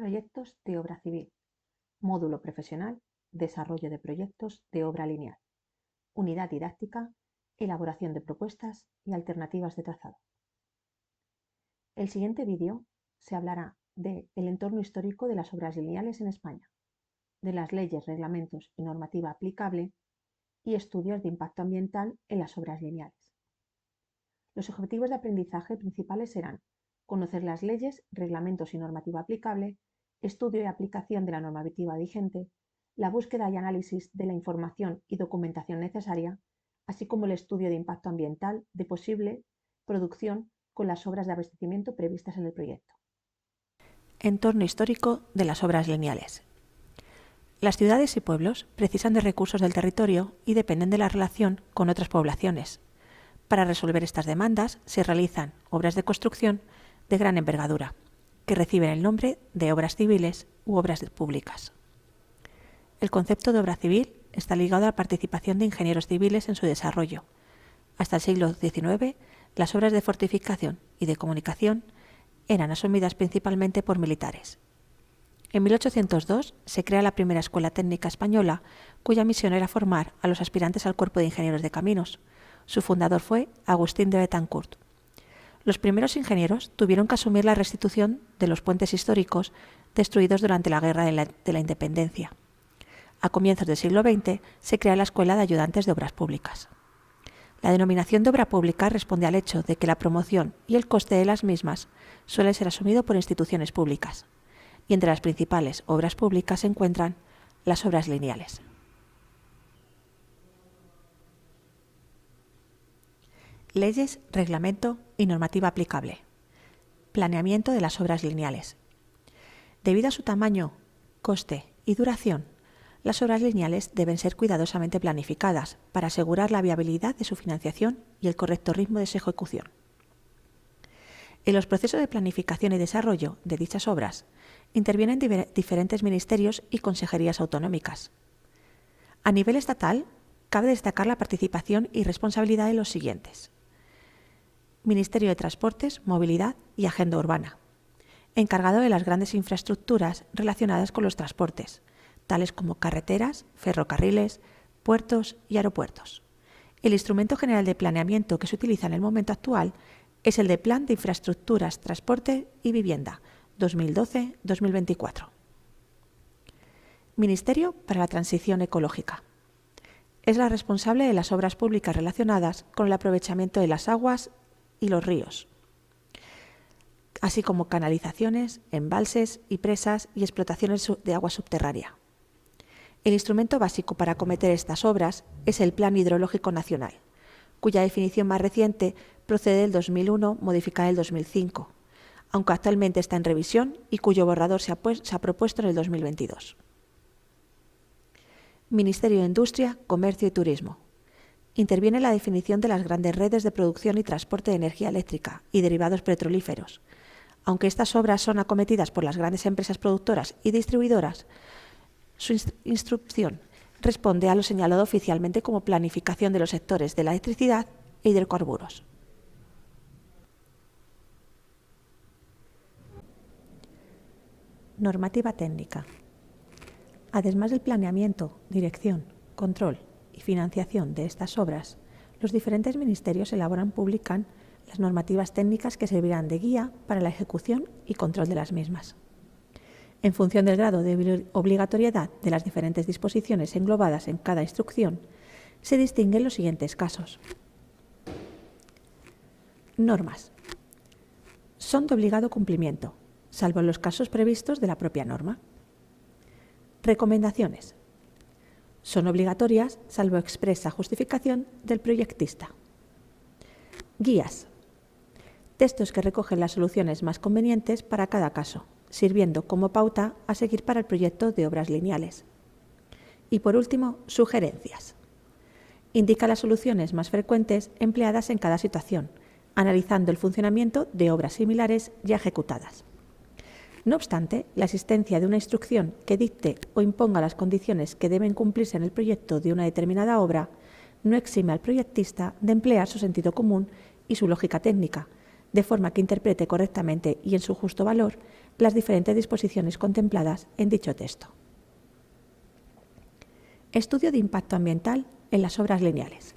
Proyectos de obra civil. Módulo profesional. Desarrollo de proyectos de obra lineal. Unidad didáctica. Elaboración de propuestas y alternativas de trazado. El siguiente vídeo se hablará del entorno histórico de las obras lineales en España, de las leyes, reglamentos y normativa aplicable y estudios de impacto ambiental en las obras lineales. Los objetivos de aprendizaje principales serán conocer las leyes, reglamentos y normativa aplicable, estudio y aplicación de la normativa vigente, la búsqueda y análisis de la información y documentación necesaria, así como el estudio de impacto ambiental de posible producción con las obras de abastecimiento previstas en el proyecto. Entorno histórico de las obras lineales. Las ciudades y pueblos precisan de recursos del territorio y dependen de la relación con otras poblaciones. Para resolver estas demandas se realizan obras de construcción de gran envergadura, que reciben el nombre de obras civiles u obras públicas. El concepto de obra civil está ligado a la participación de ingenieros civiles en su desarrollo. Hasta el siglo XIX, las obras de fortificación y de comunicación eran asumidas principalmente por militares. En 1802 se crea la primera escuela técnica española, cuya misión era formar a los aspirantes al cuerpo de ingenieros de caminos. Su fundador fue Agustín de Betancourt. Los primeros ingenieros tuvieron que asumir la restitución de los puentes históricos destruidos durante la Guerra de la Independencia. A comienzos del siglo XX se crea la Escuela de Ayudantes de Obras Públicas. La denominación de obra pública responde al hecho de que la promoción y el coste de las mismas suele ser asumido por instituciones públicas, y entre las principales obras públicas se encuentran las obras lineales. Leyes, reglamento y normativa aplicable. Planeamiento de las obras lineales. Debido a su tamaño, coste y duración, las obras lineales deben ser cuidadosamente planificadas para asegurar la viabilidad de su financiación y el correcto ritmo de su ejecución. En los procesos de planificación y desarrollo de dichas obras intervienen diferentes ministerios y consejerías autonómicas. A nivel estatal, cabe destacar la participación y responsabilidad de los siguientes: Ministerio de Transportes, Movilidad y Agenda Urbana, encargado de las grandes infraestructuras relacionadas con los transportes, tales como carreteras, ferrocarriles, puertos y aeropuertos. El instrumento general de planeamiento que se utiliza en el momento actual es el de Plan de Infraestructuras, Transporte y Vivienda 2012-2024. Ministerio para la Transición Ecológica. Es la responsable de las obras públicas relacionadas con el aprovechamiento de las aguas y los ríos, así como canalizaciones, embalses y presas y explotaciones de agua subterránea. El instrumento básico para acometer estas obras es el Plan Hidrológico Nacional, cuya definición más reciente procede del 2001, modificada en el 2005, aunque actualmente está en revisión y cuyo borrador se ha propuesto en el 2022. Ministerio de Industria, Comercio y Turismo. Interviene en la definición de las grandes redes de producción y transporte de energía eléctrica y derivados petrolíferos. Aunque estas obras son acometidas por las grandes empresas productoras y distribuidoras, su instrucción responde a lo señalado oficialmente como planificación de los sectores de la electricidad e hidrocarburos. Normativa técnica. Además del planeamiento, dirección, control y financiación de estas obras, los diferentes ministerios elaboran y publican las normativas técnicas que servirán de guía para la ejecución y control de las mismas. En función del grado de obligatoriedad de las diferentes disposiciones englobadas en cada instrucción, se distinguen los siguientes casos. Normas. Son de obligado cumplimiento, salvo en los casos previstos de la propia norma. Recomendaciones. Son obligatorias, salvo expresa justificación del proyectista. Guías. Textos que recogen las soluciones más convenientes para cada caso, sirviendo como pauta a seguir para el proyecto de obras lineales. Y por último, sugerencias. Indica las soluciones más frecuentes empleadas en cada situación, analizando el funcionamiento de obras similares ya ejecutadas. No obstante, la existencia de una instrucción que dicte o imponga las condiciones que deben cumplirse en el proyecto de una determinada obra no exime al proyectista de emplear su sentido común y su lógica técnica, de forma que interprete correctamente y en su justo valor las diferentes disposiciones contempladas en dicho texto. Estudio de impacto ambiental en las obras lineales.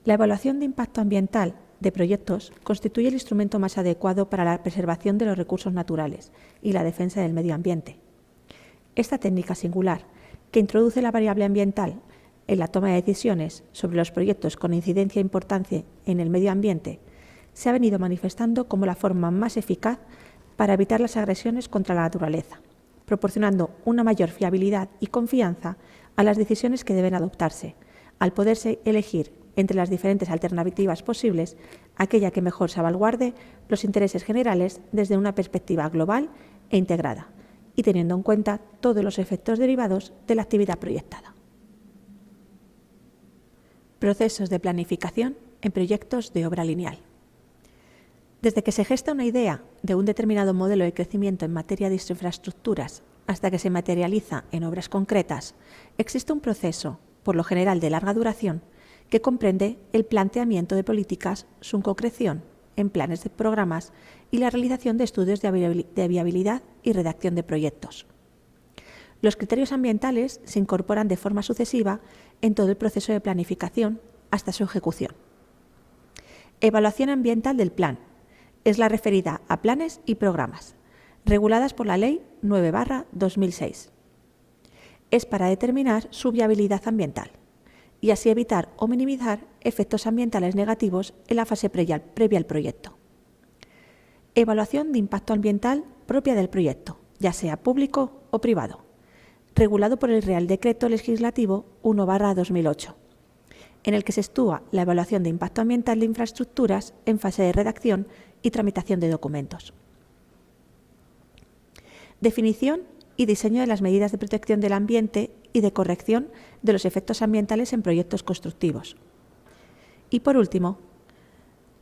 La evaluación de impacto ambiental de proyectos constituye el instrumento más adecuado para la preservación de los recursos naturales y la defensa del medio ambiente. Esta técnica singular, que introduce la variable ambiental en la toma de decisiones sobre los proyectos con incidencia importante en el medio ambiente, se ha venido manifestando como la forma más eficaz para evitar las agresiones contra la naturaleza, proporcionando una mayor fiabilidad y confianza a las decisiones que deben adoptarse, al poderse elegir entre las diferentes alternativas posibles aquella que mejor salvaguarde los intereses generales desde una perspectiva global e integrada, y teniendo en cuenta todos los efectos derivados de la actividad proyectada. Procesos de planificación en proyectos de obra lineal. Desde que se gesta una idea de un determinado modelo de crecimiento en materia de infraestructuras hasta que se materializa en obras concretas, existe un proceso, por lo general de larga duración, que comprende el planteamiento de políticas, su concreción en planes de programas y la realización de estudios de viabilidad y redacción de proyectos. Los criterios ambientales se incorporan de forma sucesiva en todo el proceso de planificación hasta su ejecución. Evaluación ambiental del plan. Es la referida a planes y programas, reguladas por la Ley 9/2006. Es para determinar su viabilidad ambiental y así evitar o minimizar efectos ambientales negativos en la fase previa al proyecto. Evaluación de impacto ambiental propia del proyecto, ya sea público o privado, regulado por el Real Decreto Legislativo 1/2008, en el que se sitúa la evaluación de impacto ambiental de infraestructuras en fase de redacción y tramitación de documentos. Definición y diseño de las medidas de protección del ambiente y de corrección de los efectos ambientales en proyectos constructivos. Y por último,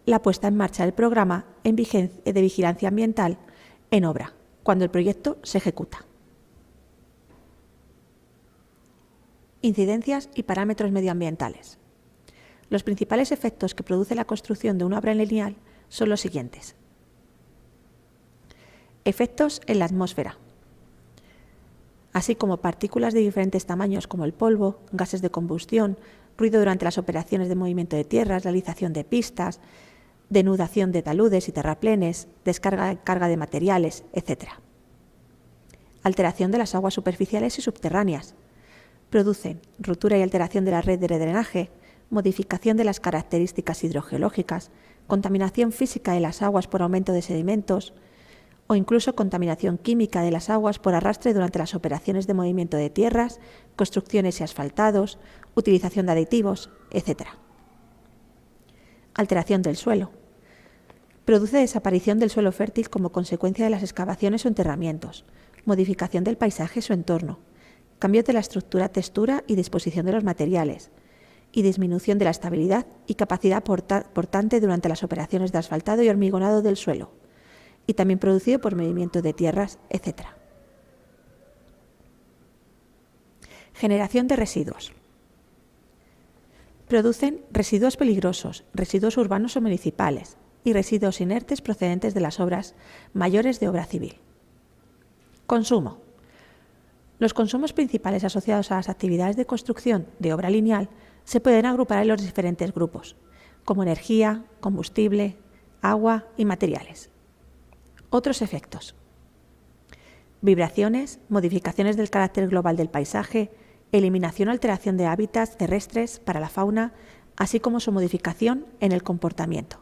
la puesta en marcha del programa de vigilancia ambiental en obra, cuando el proyecto se ejecuta. Incidencias y parámetros medioambientales. Los principales efectos que produce la construcción de una obra lineal son los siguientes. Efectos en la atmósfera, así como partículas de diferentes tamaños como el polvo, gases de combustión, ruido durante las operaciones de movimiento de tierras, realización de pistas, denudación de taludes y terraplenes, carga de materiales, etc. Alteración de las aguas superficiales y subterráneas. Produce rotura y alteración de la red de drenaje, modificación de las características hidrogeológicas, contaminación física de las aguas por aumento de sedimentos o incluso contaminación química de las aguas por arrastre durante las operaciones de movimiento de tierras, construcciones y asfaltados, utilización de aditivos, etc. Alteración del suelo. Produce desaparición del suelo fértil como consecuencia de las excavaciones o enterramientos, modificación del paisaje y su entorno, cambios de la estructura, textura y disposición de los materiales, y disminución de la estabilidad y capacidad portante durante las operaciones de asfaltado y hormigonado del suelo, y también producido por movimiento de tierras, etc. Generación de residuos. Producen residuos peligrosos, residuos urbanos o municipales y residuos inertes procedentes de las obras mayores de obra civil. Consumo. Los consumos principales asociados a las actividades de construcción de obra lineal se pueden agrupar en los diferentes grupos, como energía, combustible, agua y materiales. Otros efectos. Vibraciones, modificaciones del carácter global del paisaje, eliminación o alteración de hábitats terrestres para la fauna, así como su modificación en el comportamiento.